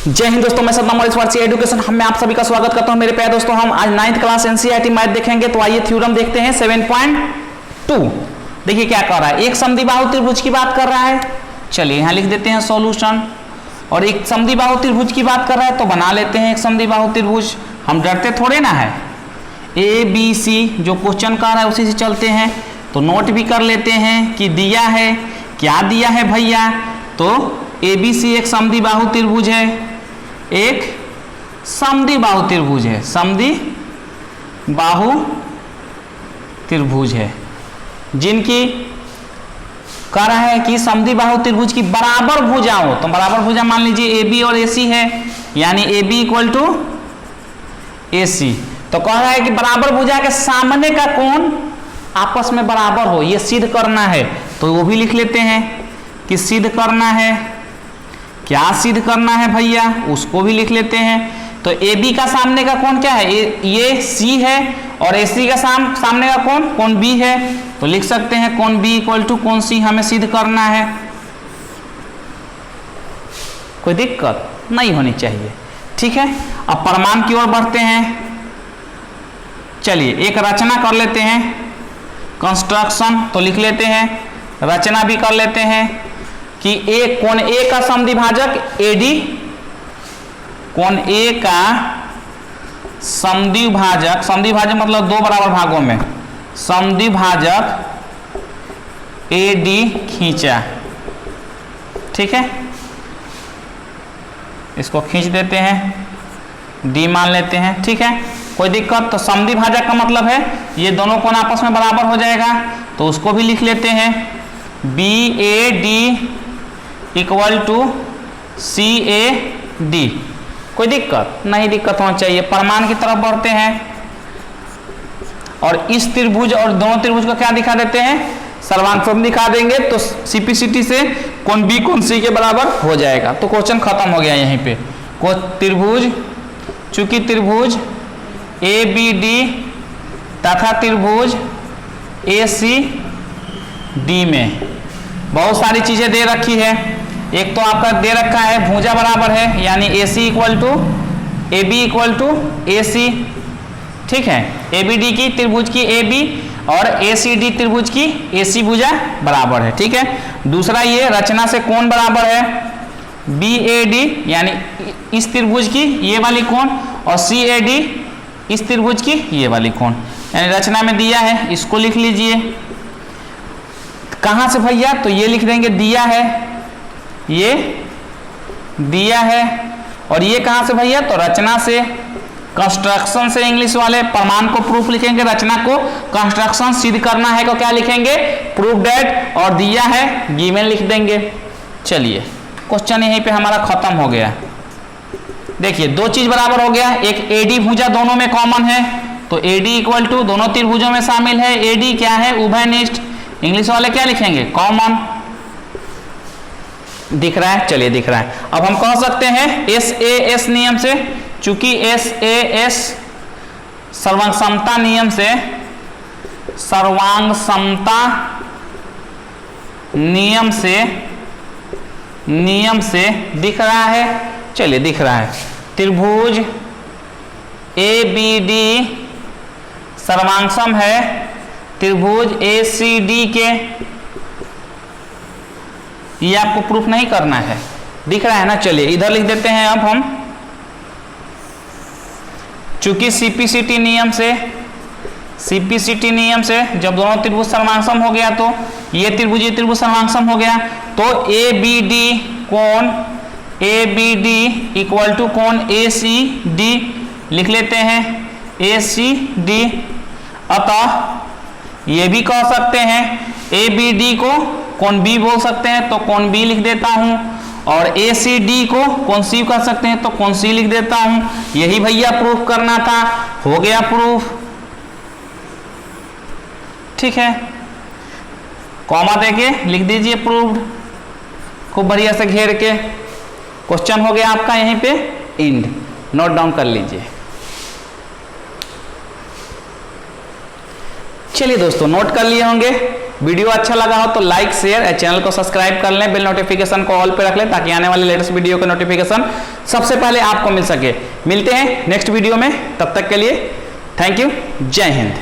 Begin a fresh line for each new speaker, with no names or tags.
जय हिंद दोस्तों, मैं सदनाम और इस बार एजुकेशन हम में आप सभी का स्वागत करता हूं। मेरे प्यारे दोस्तों, हम आज 9th क्लास एनसीईआरटी मैथ देखेंगे। तो आइए थ्योरम देखते हैं 7.2। देखिए क्या कर रहा है, एक समद्विबाहु त्रिभुज की बात कर रहा है। चलिए यहां लिख देते हैं सॉल्यूशन। और एक समद्विबाहु त्रिभुज की बात कर रहा है तो बना लेते हैं एक समद्विबाहु त्रिभुज। हम डरते थोड़े ना है। ए बी सी जो क्वेश्चन कर रहा है उसी से चलते हैं। तो नोट भी कर लेते हैं कि दिया है, क्या दिया है भैया, तो ए बी सी एक समद्विबाहु त्रिभुज है, एक समद्विबाहु त्रिभुज है, समद्विबाहु त्रिभुज है, जिनकी कह रहा है कि समद्विबाहु त्रिभुज की बराबर भुजाओं, तो बराबर भुजा मान लीजिए ए बी और ए सी है, यानी ए बी इक्वल टू ए सी। तो कह रहा है कि बराबर भुजा के सामने का कोण आपस में बराबर हो, ये सिद्ध करना है। तो वो भी लिख लेते हैं कि सिद्ध करना है। क्या सिद्ध करना है भैया, उसको भी लिख लेते हैं। तो ए बी का सामने का कोण क्या है, ये सी है, और ए सी का सामने का कोण बी है। तो लिख सकते हैं कोण बी इक्वल टू कोण सी हमें सिद्ध करना है। कोई दिक्कत नहीं होनी चाहिए, ठीक है। अब प्रमाण की ओर बढ़ते हैं। चलिए एक रचना कर लेते हैं, कंस्ट्रक्शन। तो लिख लेते हैं, रचना भी कर लेते हैं कि एक कोण ए का समद्विभाजक एडी, कोण ए का समद्विभाजक, समद्विभाजक मतलब दो बराबर भागों में, समद्विभाजक एडी खींचा, ठीक है। इसको खींच देते हैं, डी मान लेते हैं, ठीक है, कोई दिक्कत। तो समद्विभाजक का मतलब है ये दोनों कोण आपस में बराबर हो जाएगा। तो उसको भी लिख लेते हैं, B A D equal to C A D. कोई दिक्कत नहीं, दिक्कत होना चाहिए। प्रमाण की तरफ बढ़ते हैं और इस त्रिभुज और दोनों त्रिभुज को क्या दिखा देते हैं, सर्वांग दिखा देंगे। तो सीपीसीटी से कोण बी कोण सी के बराबर हो जाएगा। तो क्वेश्चन खत्म हो गया यहीं पे। त्रिभुज, चूंकि त्रिभुज ए बी डी तथा त्रिभुज ए सी डी में बहुत सारी चीजें दे रखी है। एक तो आपका दे रखा है भुजा बराबर है, यानी A C equal to A B equal to A C, ठीक है। ए बी डी की त्रिभुज की ए बी और ए सी डी त्रिभुज की ए सी भुजा बराबर है, ठीक है। दूसरा ये रचना से कोण बराबर है, बी ए डी यानी इस त्रिभुज की ये वाली कोण, और सी ए डी इस त्रिभुज की ये वाली कोण, यानी रचना में दिया है। इसको लिख लीजिए। कहाँ से भैया, तो ये लिख देंगे, दिया है, ये दिया है। और ये कहाँ से भैया, तो रचना से, कंस्ट्रक्शन से। इंग्लिश वाले प्रमाण को प्रूफ लिखेंगे, रचना को कंस्ट्रक्शन सिद्ध करना है, को क्या लिखेंगे, प्रूफ डेट, और दिया है गिवन लिख देंगे। चलिए क्वेश्चन यहीं पे हमारा खत्म हो गया। देखिए दो चीज बराबर हो गया, एक एडी भुजा दोनों में कॉमन है, तो एडी इक्वल टू दोनों त्रिभुजों में शामिल है, एडी क्या है, उभयनिष्ठ। इंग्लिश वाले क्या लिखेंगे, कॉमन। दिख रहा है, चलिए दिख रहा है। अब हम कह सकते हैं एस ए एस नियम से, चूंकि एस ए एस सर्वांग समता नियम से, सर्वांग समता नियम से दिख रहा है। चलिए दिख रहा है, त्रिभुज ए बी डी सर्वांगसम है त्रिभुज ए सी डी के। ये आपको प्रूफ नहीं करना है, दिख रहा है ना। चलिए इधर लिख देते हैं। अब हम चूंकि सीपीसीटी नियम से जब दोनों त्रिभुज सर्वांगसम हो गया, तो ये त्रिभुज सर्वांगसम हो गया, तो ए बी डी कोण A B D equal to कोण ए सी डी लिख लेते हैं, ए सी डी। अतः ये भी कह सकते हैं ए बी डी को कोण बी बोल सकते हैं, तो कोण बी लिख देता हूं, और ए सी डी को कोण सी कर सकते हैं, तो कोण सी लिख देता हूं। यही भैया प्रूफ करना था, हो गया प्रूफ, ठीक है। कॉमा देके लिख दीजिए प्रूव्ड, खूब बढ़िया से घेर के। क्वेश्चन हो गया आपका यहीं पे एंड, नोट डाउन कर लीजिए। चलिए दोस्तों नोट कर लिए होंगे। वीडियो अच्छा लगा हो तो लाइक शेयर, चैनल को सब्सक्राइब कर लें, बेल नोटिफिकेशन को ऑल पे रख लें ताकि आने वाले लेटेस्ट वीडियो का नोटिफिकेशन सबसे पहले आपको मिल सके। मिलते हैं नेक्स्ट वीडियो में, तब तक के लिए थैंक यू, जय हिंद।